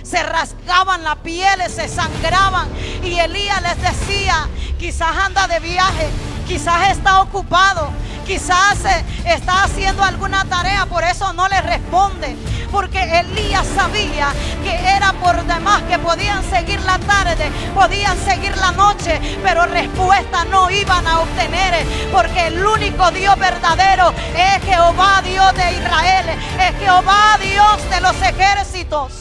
se rasgaban las pieles, se sangraban. Y Elías les decía: quizás anda de viaje, quizás está ocupado, quizás está haciendo alguna tarea, por eso no le responde. Porque Elías sabía que era por demás, que podían seguir la tarde, podían seguir la noche, pero respuesta no iban a obtener, porque el único Dios verdadero es Jehová, Dios de Israel, es Jehová, Dios de los ejércitos.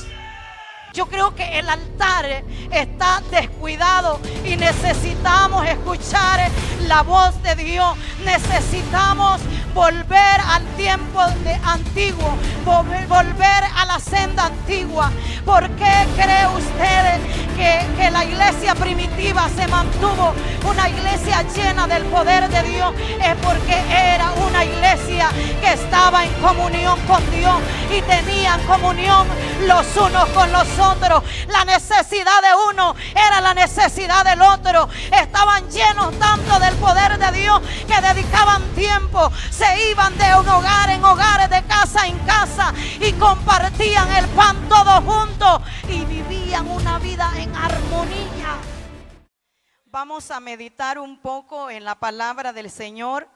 Yo creo que el altar está descuidado y necesitamos escuchar la voz de Dios. Necesitamos volver al tiempo antiguo, volver a la senda antigua. ¿Por qué cree usted que la iglesia primitiva se mantuvo una iglesia llena del poder de Dios? Es porque era una iglesia que estaba en comunión con Dios y tenían comunión los unos con los otros. La necesidad de uno era la necesidad del otro. Estaban llenos tanto del poder de Dios que dedicaban tiempo, se iban de hogar en hogar, de casa en casa, y compartían el pan todos juntos y vivían una vida en armonía. Vamos a meditar un poco en la palabra del Señor.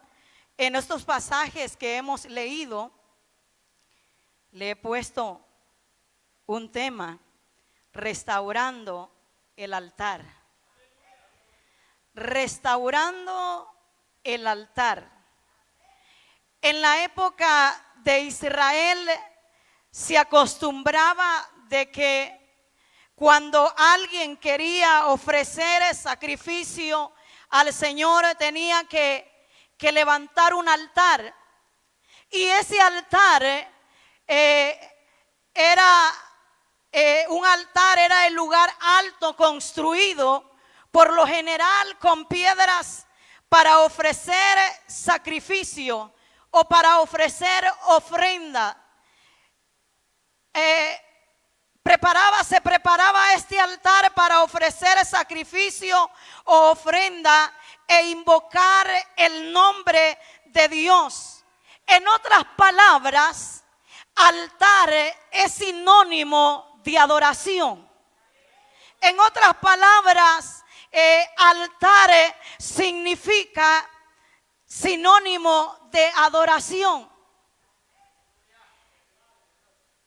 En estos pasajes que hemos leído, le he puesto un tema: restaurando el altar. Restaurando el altar. En la época de Israel se acostumbraba de que cuando alguien quería ofrecer sacrificio al Señor tenía que levantar un altar. Y ese altar era el lugar alto construido por lo general con piedras para ofrecer sacrificio o para ofrecer ofrenda. Se preparaba este altar para ofrecer sacrificio o ofrenda e invocar el nombre de Dios. En otras palabras, altar es sinónimo de adoración. En otras palabras, altar significa sinónimo de adoración.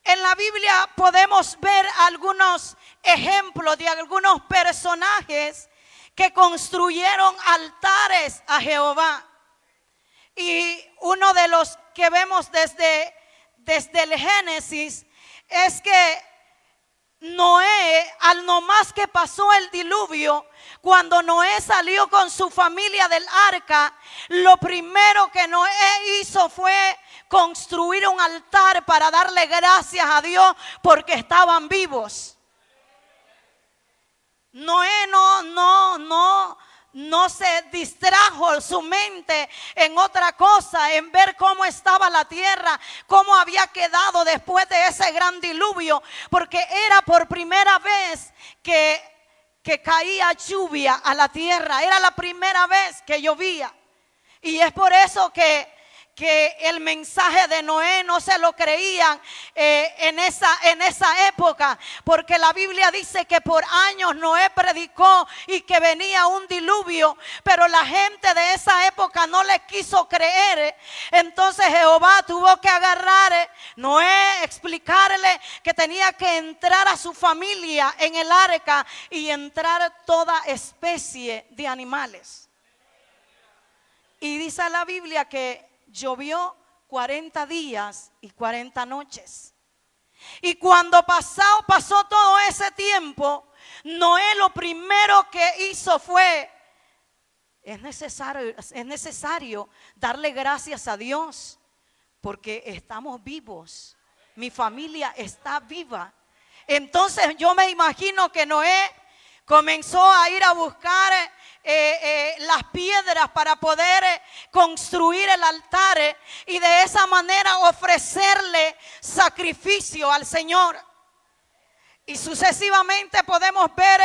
En la Biblia podemos ver algunos ejemplos de algunos personajes que construyeron altares a Jehová. Y uno de los que vemos desde el Génesis es que Noé, al nomás que pasó el diluvio, cuando Noé salió con su familia del arca, lo primero que Noé hizo fue construir un altar para darle gracias a Dios porque estaban vivos. Noé no se distrajo su mente en otra cosa, en ver cómo estaba la tierra, cómo había quedado después de ese gran diluvio, porque era por primera vez que caía lluvia a la tierra, era la primera vez que llovía. Y es por eso que el mensaje de Noé no se lo creían en esa época, porque la Biblia dice que por años Noé predicó y que venía un diluvio, pero la gente de esa época no le quiso creer. Entonces Jehová tuvo que agarrar Noé, explicarle que tenía que entrar a su familia en el arca y entrar toda especie de animales. Y dice la Biblia que llovió 40 días y 40 noches. Y cuando pasó todo ese tiempo, Noé lo primero que hizo fue: es necesario darle gracias a Dios porque estamos vivos. Mi familia está viva. Entonces yo me imagino que Noé comenzó a ir a buscar las piedras para poder construir el altar y de esa manera ofrecerle sacrificio al Señor. Y sucesivamente podemos ver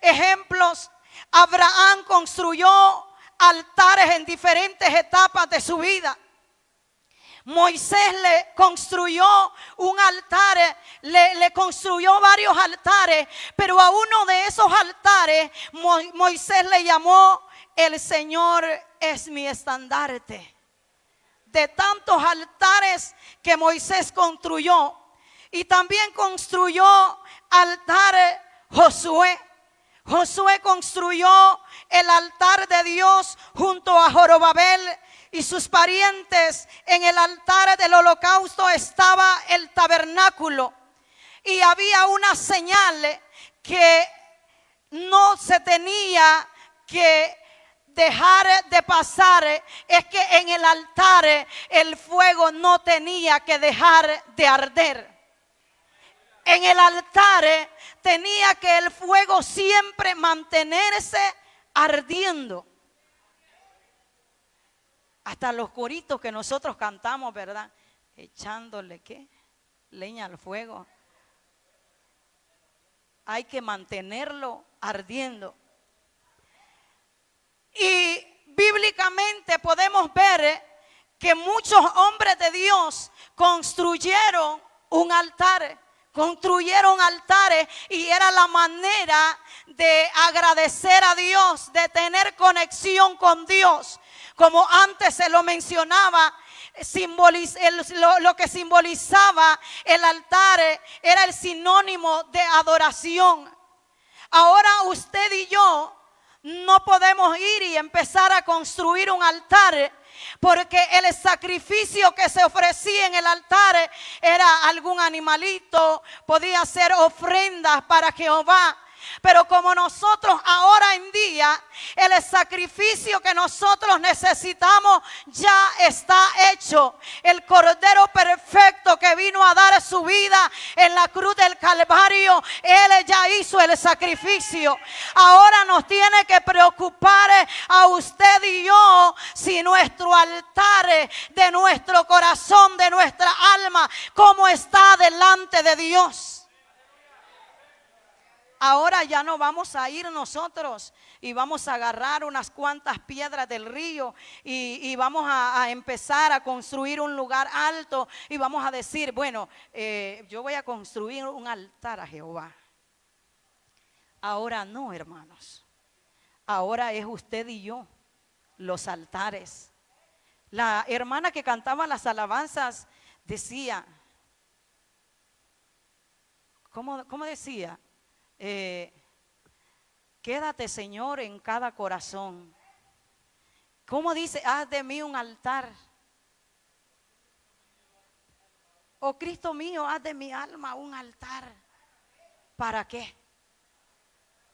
ejemplos. Abraham construyó altares en diferentes etapas de su vida. Moisés le construyó un altar, le construyó varios altares, pero a uno de esos altares Moisés le llamó: el Señor es mi estandarte. De tantos altares que Moisés construyó. Y también construyó altar Josué. Josué construyó el altar de Dios junto a Zorobabel y sus parientes. En el altar del holocausto estaba el tabernáculo. Y había una señal que no se tenía que dejar de pasar, es que en el altar el fuego no tenía que dejar de arder. En el altar tenía que el fuego siempre mantenerse ardiendo. Hasta los coritos que nosotros cantamos, ¿verdad? Echándole, ¿qué? Leña al fuego. Hay que mantenerlo ardiendo. Y bíblicamente podemos ver que muchos hombres de Dios construyeron un altar. Construyeron altares y era la manera de agradecer a Dios, de tener conexión con Dios. Como antes se lo mencionaba, lo que simbolizaba el altar era el sinónimo de adoración. Ahora usted y yo no podemos ir y empezar a construir un altar, porque el sacrificio que se ofrecía en el altar era algún animalito, podía ser ofrendas para Jehová. Pero como nosotros ahora en día, el sacrificio que nosotros necesitamos ya está hecho. El Cordero perfecto que vino a dar su vida en la cruz del Calvario, Él ya hizo el sacrificio. Ahora nos tiene que preocupar a usted y yo si nuestro altar de nuestro corazón, de nuestra alma, cómo está delante de Dios. Ahora ya no vamos a ir nosotros y vamos a agarrar unas cuantas piedras del río y vamos a empezar a construir un lugar alto y vamos a decir, bueno, yo voy a construir un altar a Jehová. Ahora no, hermanos. Ahora es usted y yo los altares. La hermana que cantaba las alabanzas decía, ¿cómo decía? Quédate, Señor, en cada corazón. ¿Cómo dice? Haz de mí un altar. Oh Cristo mío, haz de mi alma un altar. ¿Para qué?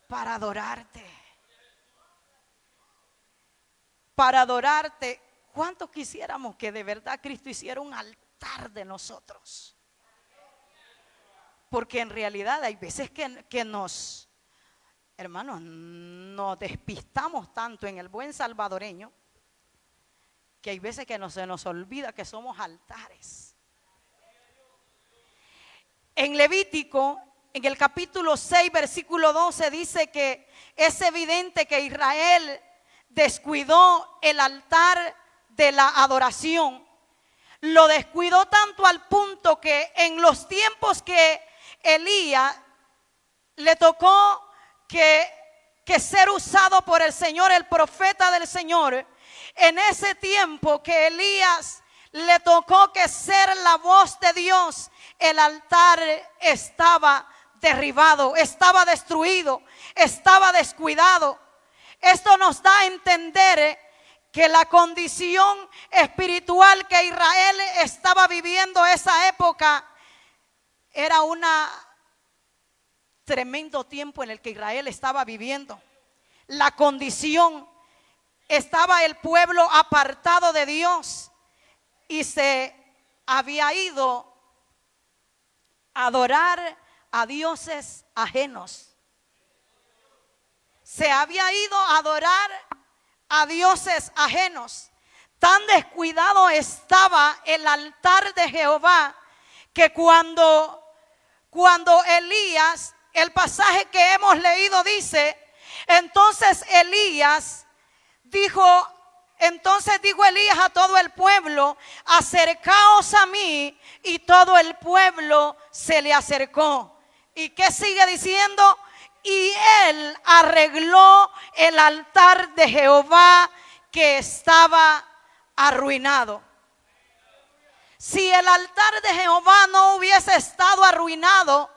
Para adorarte. Para adorarte. ¿Cuántos quisiéramos que de verdad Cristo hiciera un altar de nosotros? Porque en realidad hay veces que nos, hermanos, nos despistamos tanto en el buen salvadoreño, que hay veces que se nos olvida que somos altares. En Levítico, en el capítulo 6, versículo 12, dice que es evidente que Israel descuidó el altar de la adoración. Lo descuidó tanto al punto que en los tiempos que Elías le tocó que ser usado por el Señor, el profeta del Señor, en ese tiempo que Elías le tocó que ser la voz de Dios, el altar estaba derribado, estaba destruido, estaba descuidado. Esto nos da a entender que la condición espiritual que Israel estaba viviendo esa época era un tremendo tiempo en el que Israel estaba viviendo. La condición, estaba el pueblo apartado de Dios y se había ido a adorar a dioses ajenos. Se había ido a adorar a dioses ajenos. Tan descuidado estaba el altar de Jehová que cuando Elías, el pasaje que hemos leído dice, entonces Elías dijo Entonces dijo Elías a todo el pueblo: acercaos a mí. Y todo el pueblo se le acercó. ¿Y qué sigue diciendo? Y él arregló el altar de Jehová que estaba arruinado. Si el altar de Jehová no hubiese estado arruinado,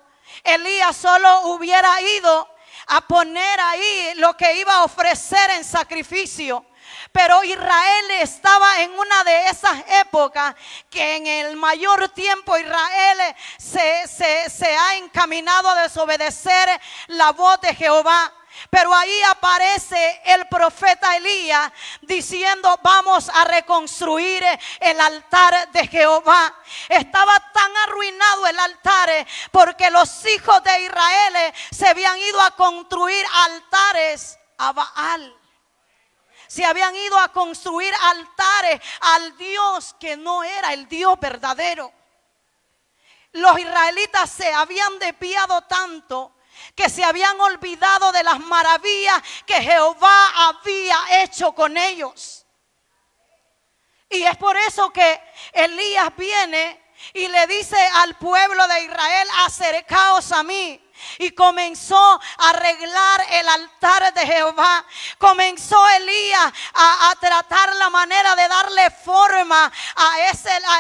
Elías solo hubiera ido a poner ahí lo que iba a ofrecer en sacrificio. Pero Israel estaba en una de esas épocas que en el mayor tiempo Israel se ha encaminado a desobedecer la voz de Jehová. Pero ahí aparece el profeta Elías diciendo: vamos a reconstruir el altar de Jehová. Estaba tan arruinado el altar porque los hijos de Israel se habían ido a construir altares a Baal. Se habían ido a construir altares al Dios que no era el Dios verdadero. Los israelitas se habían desviado tanto que se habían olvidado de las maravillas que Jehová había hecho con ellos. Y es por eso que Elías viene y le dice al pueblo de Israel: acercaos a mí. Y comenzó a arreglar el altar de Jehová. Comenzó Elías a tratar la manera de darle forma a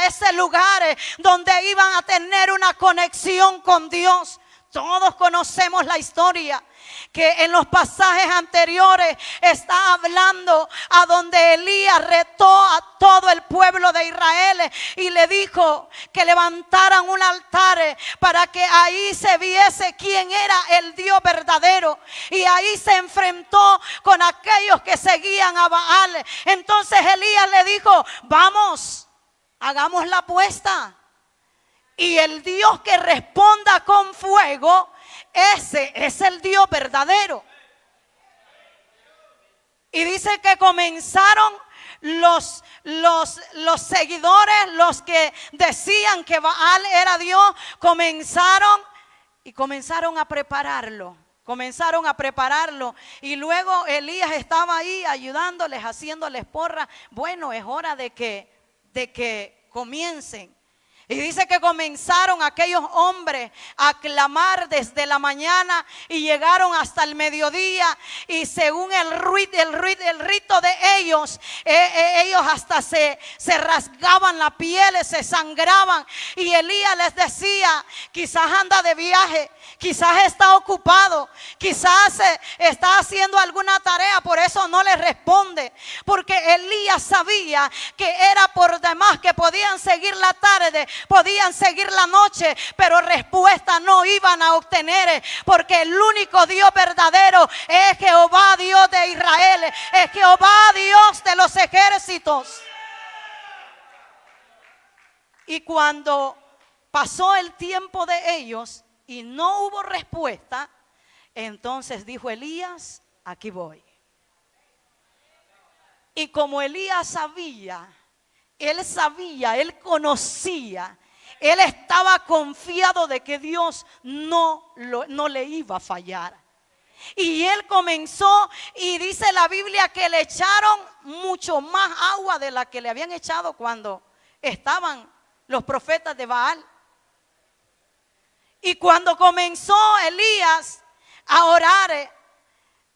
ese lugar donde iban a tener una conexión con Dios. Todos conocemos la historia que en los pasajes anteriores está hablando a donde Elías retó a todo el pueblo de Israel y le dijo que levantaran un altar para que ahí se viese quién era el Dios verdadero. Y ahí se enfrentó con aquellos que seguían a Baal. Entonces Elías le dijo: vamos, hagamos la apuesta. Y el Dios que responda con fuego, ese es el Dios verdadero. Y dice que comenzaron los seguidores, los que decían que Baal era Dios, comenzaron a prepararlo. Comenzaron a prepararlo. Y luego Elías estaba ahí ayudándoles, haciéndoles porra. Bueno, es hora de que comiencen. Y dice que comenzaron aquellos hombres a clamar desde la mañana y llegaron hasta el mediodía. Y según el rito de ellos, ellos hasta se rasgaban la piel, se sangraban. Y Elías les decía: quizás anda de viaje, quizás está ocupado, quizás está haciendo alguna tarea, por eso no les responde. Porque Elías sabía que era por demás, que podían seguir la tarde, podían seguir la noche, pero respuesta no iban a obtener, porque el único Dios verdadero es Jehová, Dios de Israel, es Jehová, Dios de los ejércitos. Y cuando pasó el tiempo de ellos y no hubo respuesta, entonces dijo Elías: aquí voy. Y como Elías sabía, él conocía, él estaba confiado de que Dios no le iba a fallar. Y él comenzó, y dice la Biblia que le echaron mucho más agua de la que le habían echado cuando estaban los profetas de Baal. Y cuando comenzó Elías a orar,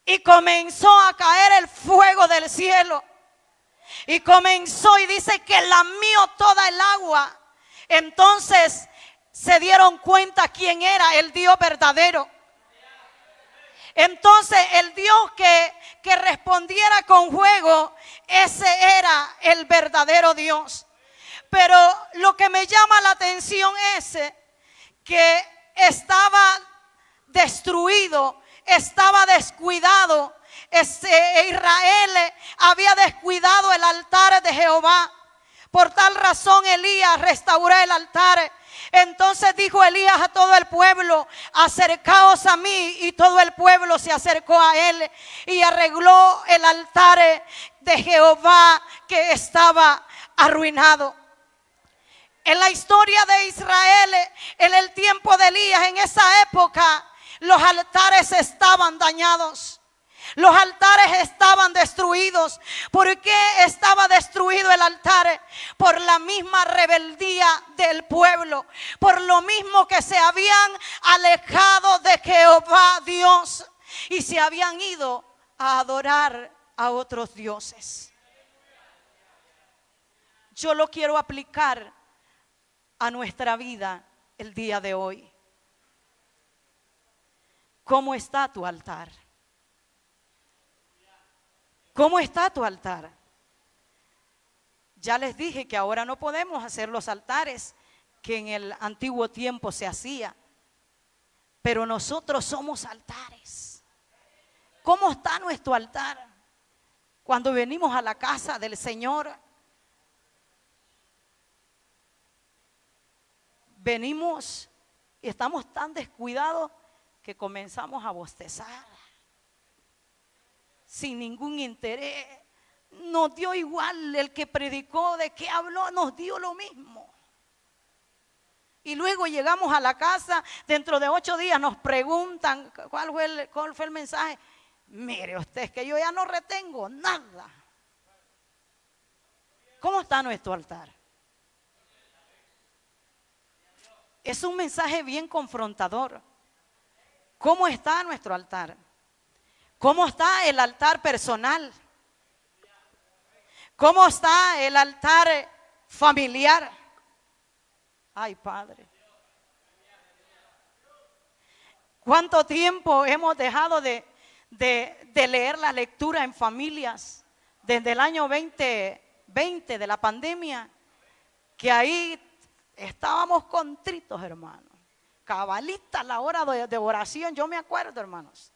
y comenzó a caer el fuego del cielo, y comenzó, y dice que lamió toda el agua. Entonces se dieron cuenta quién era el Dios verdadero. Entonces el Dios que respondiera con fuego, ese era el verdadero Dios. Pero lo que me llama la atención es que estaba destruido, estaba descuidado. Israel había descuidado el altar de Jehová. Por tal razón Elías restauró el altar. Entonces dijo Elías a todo el pueblo: acercaos a mí. Y todo el pueblo se acercó a él y arregló el altar de Jehová que estaba arruinado. En la historia de Israel, en el tiempo de Elías, en esa época, los altares estaban dañados. Los altares estaban destruidos. ¿Por qué estaba destruido el altar? Por la misma rebeldía del pueblo. Por lo mismo que se habían alejado de Jehová Dios y se habían ido a adorar a otros dioses. Yo lo quiero aplicar a nuestra vida el día de hoy. ¿Cómo está tu altar? ¿Cómo está tu altar? Ya les dije que ahora no podemos hacer los altares que en el antiguo tiempo se hacía, pero nosotros somos altares. ¿Cómo está nuestro altar? Cuando venimos a la casa del Señor, venimos y estamos tan descuidados que comenzamos a bostezar sin ningún interés. Nos dio igual el que predicó, de qué habló, nos dio lo mismo. Y luego llegamos a la casa, dentro de 8 días nos preguntan cuál fue el mensaje. Mire usted, es que yo ya no retengo nada. ¿Cómo está nuestro altar? Es un mensaje bien confrontador. ¿Cómo está nuestro altar? ¿Cómo está el altar personal? ¿Cómo está el altar familiar? Ay, Padre. ¿Cuánto tiempo hemos dejado de leer la lectura en familias? Desde el año 2020 de la pandemia, que ahí estábamos contritos, hermanos. Cabalita a la hora de oración, yo me acuerdo, hermanos.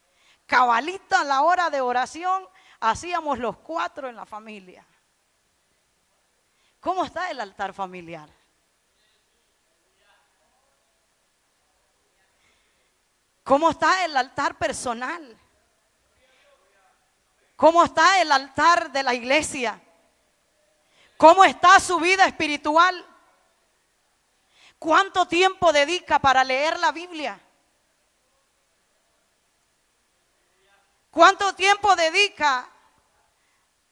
Cabalita a la hora de oración, hacíamos los 4 en la familia. ¿Cómo está el altar familiar? ¿Cómo está el altar personal? ¿Cómo está el altar de la iglesia? ¿Cómo está su vida espiritual? ¿Cuánto tiempo dedica para leer la Biblia? ¿Cuánto tiempo dedica,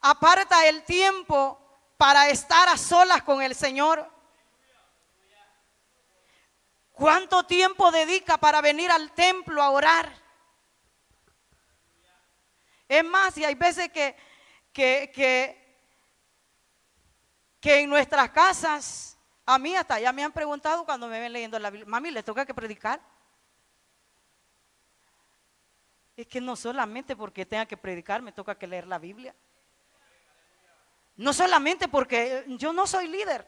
aparta el tiempo para estar a solas con el Señor? ¿Cuánto tiempo dedica para venir al templo a orar? Es más, y hay veces que en nuestras casas, a mí hasta ya me han preguntado cuando me ven leyendo la Biblia, mami, ¿le toca que predicar? Es que no solamente porque tenga que predicar me toca que leer la Biblia. No solamente porque yo no soy líder.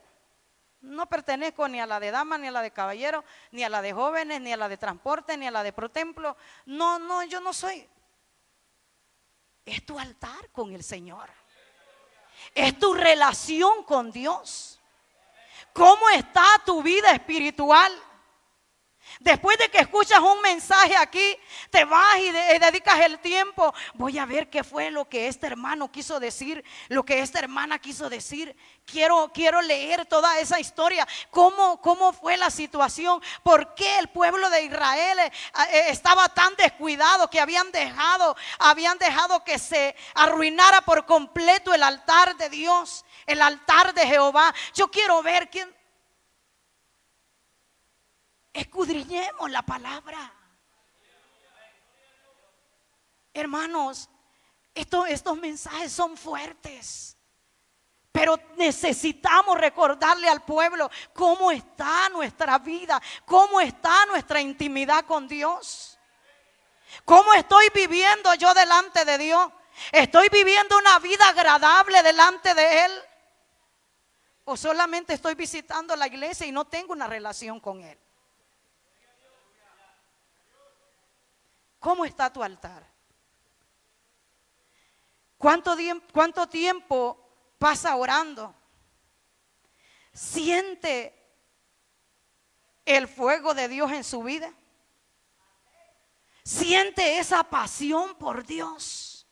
No pertenezco ni a la de damas, ni a la de caballeros, ni a la de jóvenes, ni a la de transporte, ni a la de protemplo. No, yo no soy. Es tu altar con el Señor. Es tu relación con Dios. ¿Cómo está tu vida espiritual? Después de que escuchas un mensaje aquí, te vas y dedicas el tiempo. Voy a ver qué fue lo que este hermano quiso decir, lo que esta hermana quiso decir. Quiero leer toda esa historia. ¿Cómo fue la situación? ¿Por qué el pueblo de Israel estaba tan descuidado que habían dejado que se arruinara por completo el altar de Dios, el altar de Jehová? Yo quiero ver quién. Escudriñemos la palabra. Hermanos, estos mensajes son fuertes, pero necesitamos recordarle al pueblo cómo está nuestra vida, cómo está nuestra intimidad con Dios. ¿Cómo estoy viviendo yo delante de Dios? ¿Estoy viviendo una vida agradable delante de Él? ¿O solamente estoy visitando la iglesia y no tengo una relación con Él? ¿Cómo está tu altar? ¿Cuánto tiempo pasa orando? ¿Siente el fuego de Dios en su vida? ¿Siente esa pasión por Dios?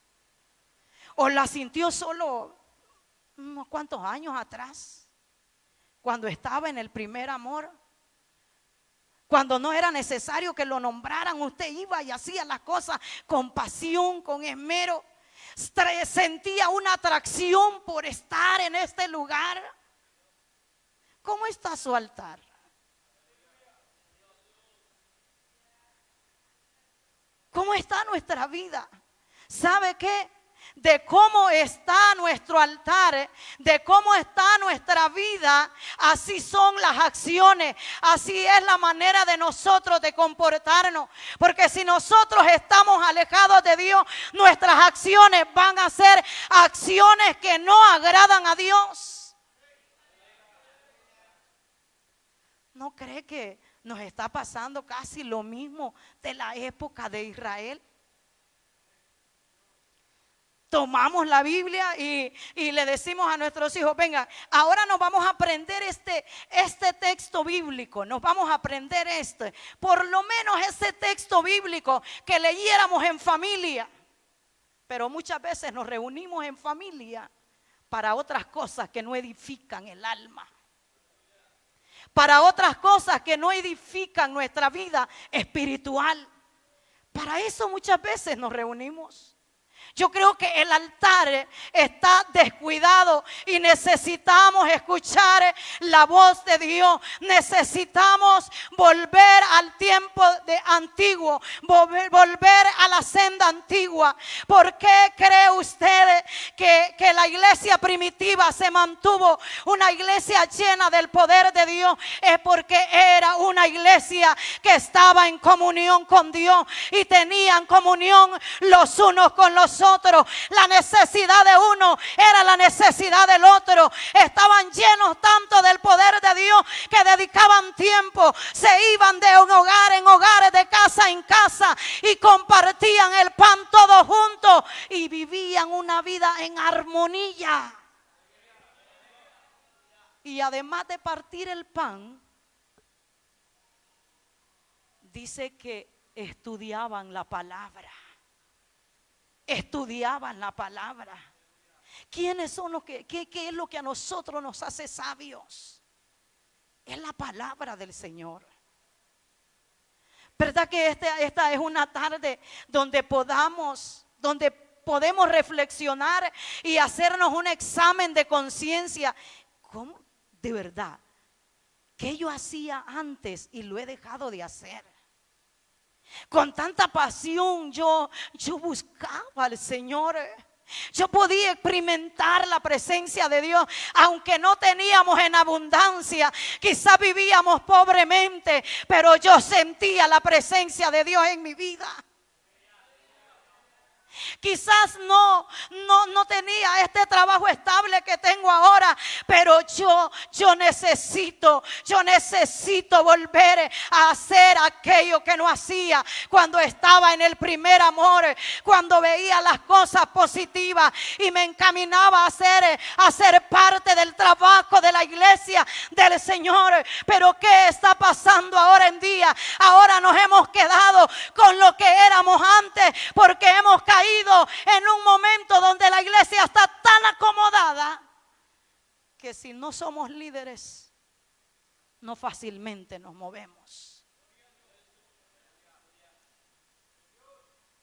¿O la sintió solo unos cuantos años atrás, cuando estaba en el primer amor? Cuando no era necesario que lo nombraran, usted iba y hacía las cosas con pasión, con esmero. Sentía una atracción por estar en este lugar. ¿Cómo está su altar? ¿Cómo está nuestra vida? ¿Sabe qué? De cómo está nuestro altar, de cómo está nuestra vida, así son las acciones, así es la manera de nosotros de comportarnos. Porque si nosotros estamos alejados de Dios, nuestras acciones van a ser acciones que no agradan a Dios. ¿No cree que nos está pasando casi lo mismo de la época de Israel? Tomamos la Biblia y le decimos a nuestros hijos: venga, ahora nos vamos a aprender este texto bíblico, nos vamos a aprender por lo menos ese texto bíblico que leyéramos en familia. Pero muchas veces nos reunimos en familia para otras cosas que no edifican el alma, para otras cosas que no edifican nuestra vida espiritual. Para eso muchas veces nos reunimos. Yo creo que el altar está descuidado y necesitamos escuchar la voz de Dios. Necesitamos volver al tiempo antiguo, volver a la senda antigua. ¿Por qué cree usted que la iglesia primitiva se mantuvo una iglesia llena del poder de Dios? Es porque era una iglesia que estaba en comunión con Dios y tenían comunión los unos con los otros. La necesidad de uno era la necesidad del otro. Estaban llenos tanto del poder de Dios que dedicaban tiempo, se iban de hogar en hogares, de casa en casa, y compartían el pan todos juntos y vivían una vida en armonía. Y además de partir el pan, dice que estudiaban la palabra. Estudiaban la palabra. ¿Quiénes son los qué es lo que a nosotros nos hace sabios? Es la palabra del Señor. ¿Verdad que esta es una tarde donde podemos reflexionar y hacernos un examen de conciencia? ¿Cómo? De verdad, ¿qué yo hacía antes y lo he dejado de hacer? Con tanta pasión yo buscaba al Señor. Yo podía experimentar la presencia de Dios, aunque no teníamos en abundancia, quizás vivíamos pobremente, pero yo sentía la presencia de Dios en mi vida. Quizás no tenía este trabajo estable que tengo ahora, pero yo necesito volver a hacer aquello que no hacía cuando estaba en el primer amor, cuando veía las cosas positivas y me encaminaba a ser parte del trabajo de la iglesia del Señor. Pero ¿qué está pasando ahora en día? Ahora nos hemos quedado con lo que éramos antes, porque hemos caído en un momento donde la iglesia está tan acomodada que si no somos líderes, no fácilmente nos movemos.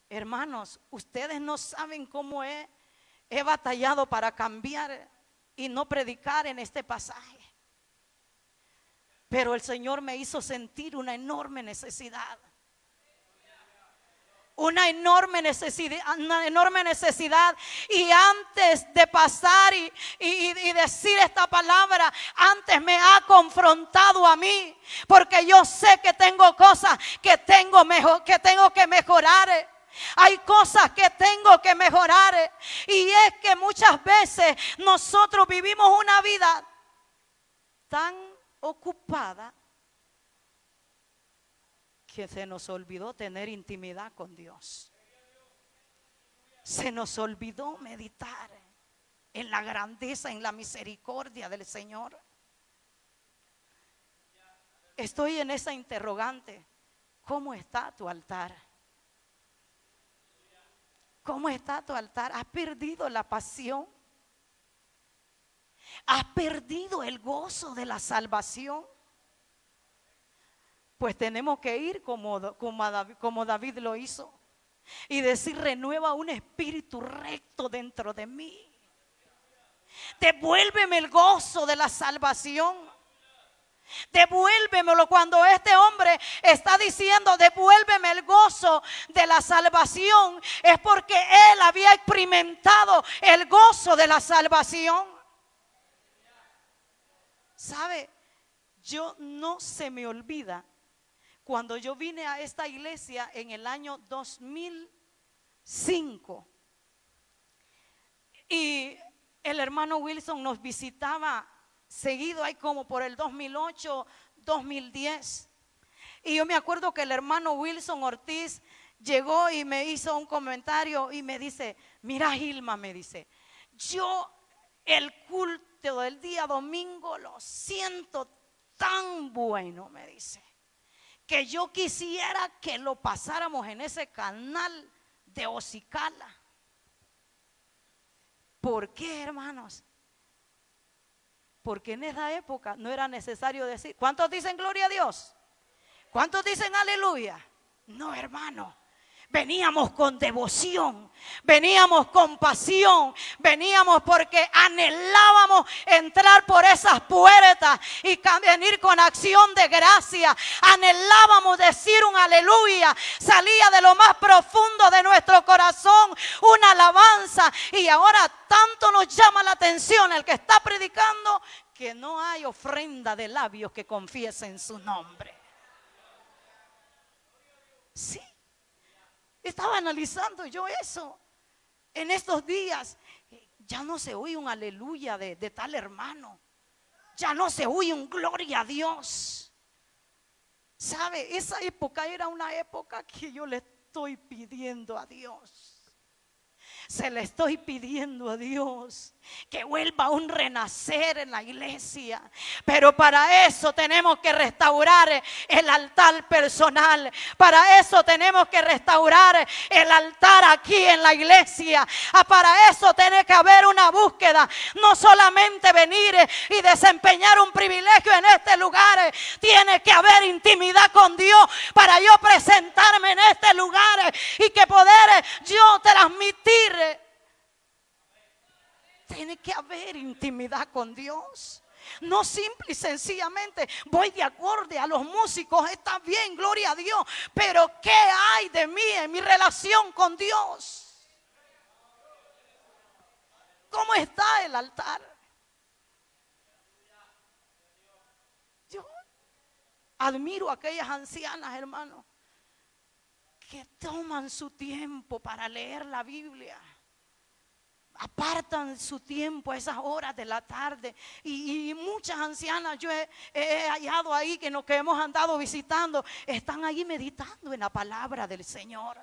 Hermanos, ustedes no saben cómo he batallado para cambiar y no predicar en este pasaje. Pero el Señor me hizo sentir una enorme necesidad. Una enorme necesidad. Y antes de pasar y decir esta palabra, antes me ha confrontado a mí, porque yo sé que tengo cosas que tengo que mejorar. Hay cosas que tengo que mejorar. Y es que muchas veces nosotros vivimos una vida tan ocupada que se nos olvidó tener intimidad con Dios. Se nos olvidó meditar en la grandeza, en la misericordia del Señor. Estoy en esa interrogante. ¿Cómo está tu altar? ¿Cómo está tu altar? ¿Has perdido la pasión? ¿Has perdido el gozo de la salvación? pues tenemos que ir como David lo hizo y decir: renueva un espíritu recto dentro de mí. Devuélveme el gozo de la salvación. Devuélvemelo. Cuando este hombre está diciendo devuélveme el gozo de la salvación, es porque él había experimentado el gozo de la salvación. ¿Sabe? Yo no se me olvida cuando yo vine a esta iglesia en el año 2005 y el hermano Wilson nos visitaba seguido ahí como por el 2008, 2010. Y yo me acuerdo que el hermano Wilson Ortiz llegó y me hizo un comentario y me dice: mira, Gilma, me dice, yo el culto del día domingo lo siento tan bueno, me dice, que yo quisiera que lo pasáramos en ese canal de Ocicala. ¿Por qué, hermanos? Porque en esa época no era necesario decir. ¿Cuántos dicen gloria a Dios? ¿Cuántos dicen aleluya? No, hermano. Veníamos con devoción, veníamos con pasión, veníamos porque anhelábamos entrar por esas puertas y venir con acción de gracia. Anhelábamos decir un aleluya, salía de lo más profundo de nuestro corazón una alabanza. Y ahora tanto nos llama la atención el que está predicando que no hay ofrenda de labios que confiesen su nombre. Sí. Estaba analizando yo eso en estos días. Ya no se oye un aleluya de tal hermano. Ya no se oye un gloria a Dios. ¿Sabe? Esa época era una época que yo le estoy pidiendo a Dios. Se le estoy pidiendo a Dios que vuelva un renacer en la iglesia. Pero para eso tenemos que restaurar el altar personal. Para eso tenemos que restaurar el altar aquí en la iglesia. Para eso tiene que haber una búsqueda. No solamente venir y desempeñar un privilegio en este lugar. Tiene que haber intimidad con Dios para yo presentarme en este lugar y que poder yo transmitir. Tiene que haber intimidad con Dios. No simple y sencillamente voy de acorde a los músicos, está bien, gloria a Dios. Pero ¿qué hay de mí en mi relación con Dios? ¿Cómo está el altar? Yo admiro a aquellas ancianas, hermanos, que toman su tiempo para leer la Biblia. Apartan su tiempo a esas horas de la tarde y muchas ancianas yo he hallado ahí que nos que hemos andado visitando, están ahí meditando en la palabra del Señor.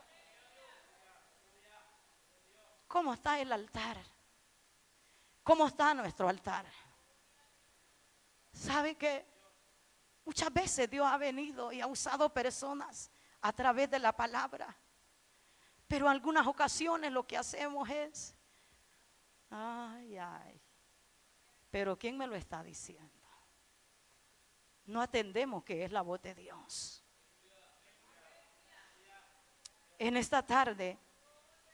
¿Cómo está el altar? ¿Cómo está nuestro altar? ¿Sabe que muchas veces Dios ha venido y ha usado personas a través de la palabra? Pero en algunas ocasiones lo que hacemos es: ay, ay, pero ¿quién me lo está diciendo? No atendemos que es la voz de Dios. En esta tarde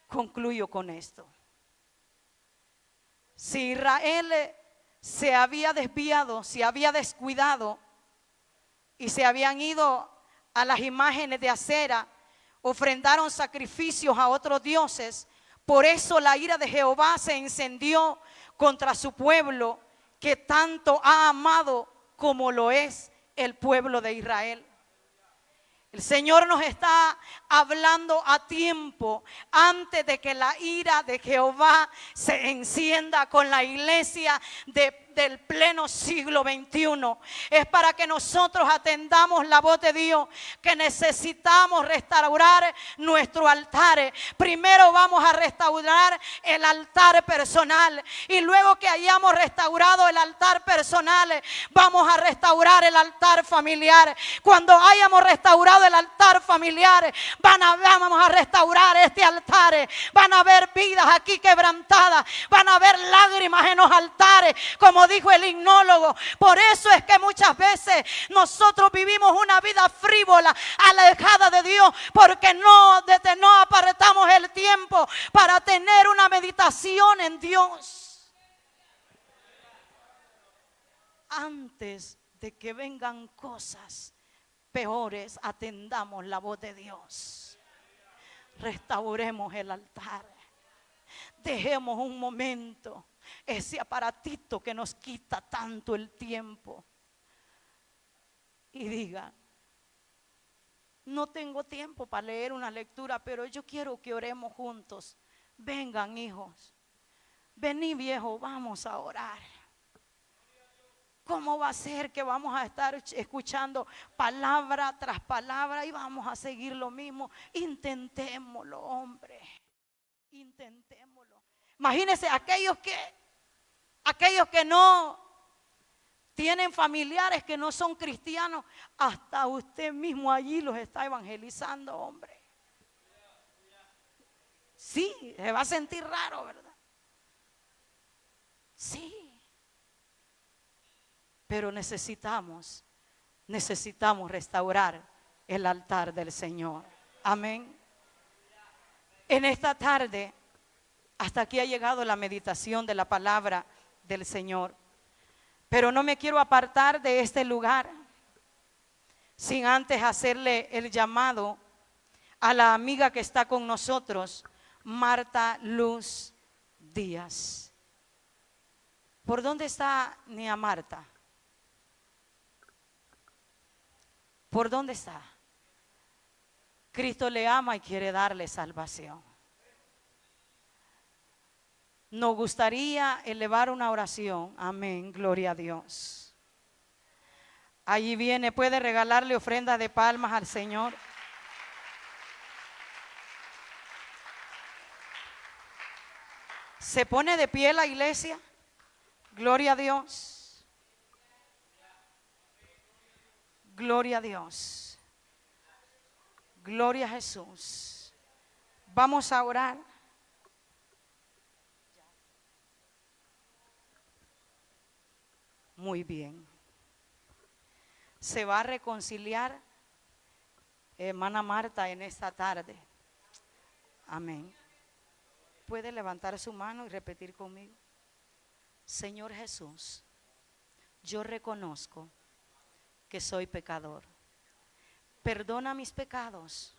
concluyo con esto. Si Israel se había desviado, se había descuidado y se habían ido a las imágenes de acera, ofrendaron sacrificios a otros dioses. Por eso la ira de Jehová se encendió contra su pueblo, que tanto ha amado como lo es el pueblo de Israel. El Señor nos está hablando a tiempo, antes de que la ira de Jehová se encienda con la iglesia del pleno siglo XXI. Es para que nosotros atendamos la voz de Dios, que necesitamos restaurar nuestro altar. Primero vamos a restaurar el altar personal, y luego que hayamos restaurado el altar personal, vamos a restaurar el altar familiar. Cuando hayamos restaurado el altar familiar, vamos a restaurar este altar. Van a haber vidas aquí quebrantadas, van a haber lágrimas en los altares, como lo dijo el himnólogo. Por eso es que muchas veces nosotros vivimos una vida frívola, alejada de Dios, porque no apartamos el tiempo para tener una meditación en Dios. Antes de que vengan cosas peores, atendamos la voz de Dios. Restauremos el altar. Dejemos un momento ese aparatito que nos quita tanto el tiempo. Y diga: no tengo tiempo para leer una lectura, pero yo quiero que oremos juntos. Vengan, hijos. Vení, viejo, vamos a orar. ¿Cómo va a ser que vamos a estar escuchando palabra tras palabra y vamos a seguir lo mismo? Intentémoslo, hombre. Intentémoslo. Imagínense aquellos que no tienen familiares que no son cristianos, hasta usted mismo allí los está evangelizando, hombre. Sí, se va a sentir raro, ¿verdad? Sí. Pero necesitamos restaurar el altar del Señor. Amén. En esta tarde, hasta aquí ha llegado la meditación de la palabra del Señor. Pero no me quiero apartar de este lugar sin antes hacerle el llamado a la amiga que está con nosotros, Marta Luz Díaz. ¿Por dónde está Nia Marta? ¿Por dónde está? Cristo le ama y quiere darle salvación. Nos gustaría elevar una oración. Amén, gloria a Dios. Allí viene, puede regalarle ofrenda de palmas al Señor. Se pone de pie la iglesia. Gloria a Dios. Gloria a Dios. Gloria a Jesús. Vamos a orar. Muy bien. Se va a reconciliar hermana Marta en esta tarde. Amén. Puede levantar su mano y repetir conmigo. Señor Jesús, yo reconozco que soy pecador. Perdona mis pecados.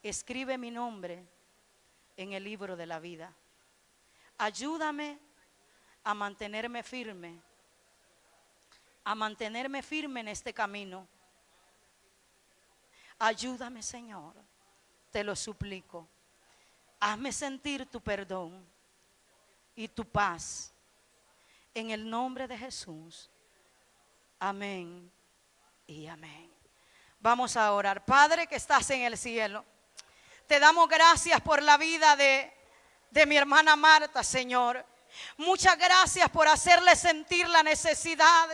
Escribe mi nombre en el libro de la vida. Ayúdame a mantenerme firme. A mantenerme firme en este camino. Ayúdame, Señor. Te lo suplico. Hazme sentir tu perdón y tu paz. En el nombre de Jesús. Amén y amén. Vamos a orar. Padre que estás en el cielo, te damos gracias por la vida de mi hermana Marta, Señor. Muchas gracias por hacerle sentir la necesidad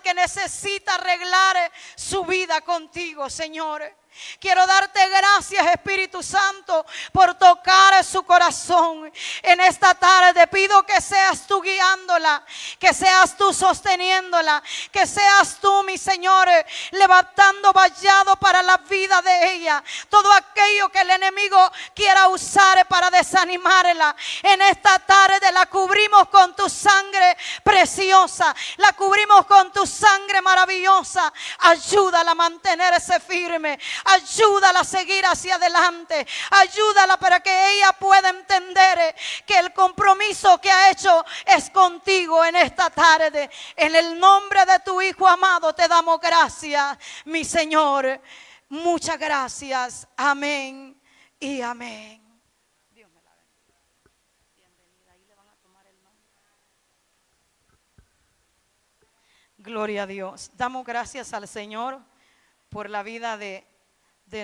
que necesita arreglar su vida contigo, Señor. Quiero darte gracias, Espíritu Santo, por tocar su corazón en esta tarde. Pido que seas tú guiándola, que seas tú sosteniéndola, que seas tú, mi Señor, levantando vallado para la vida de ella. Todo aquello que el enemigo quiera usar para desanimarla, en esta tarde la cubrimos con tu sangre preciosa, la cubrimos con tu sangre maravillosa. Ayúdala a mantenerse firme. Ayúdala a seguir hacia adelante. Ayúdala para que ella pueda entender que el compromiso que ha hecho es contigo en esta tarde. En el nombre de tu Hijo amado te damos gracias, mi Señor. Muchas gracias. Amén y amén. Dios me la bendiga. Bienvenida. Ahí le van a tomar el nombre. Gloria a Dios. Damos gracias al Señor por la vida de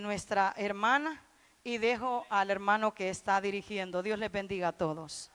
nuestra hermana y dejo al hermano que está dirigiendo. Dios les bendiga a todos.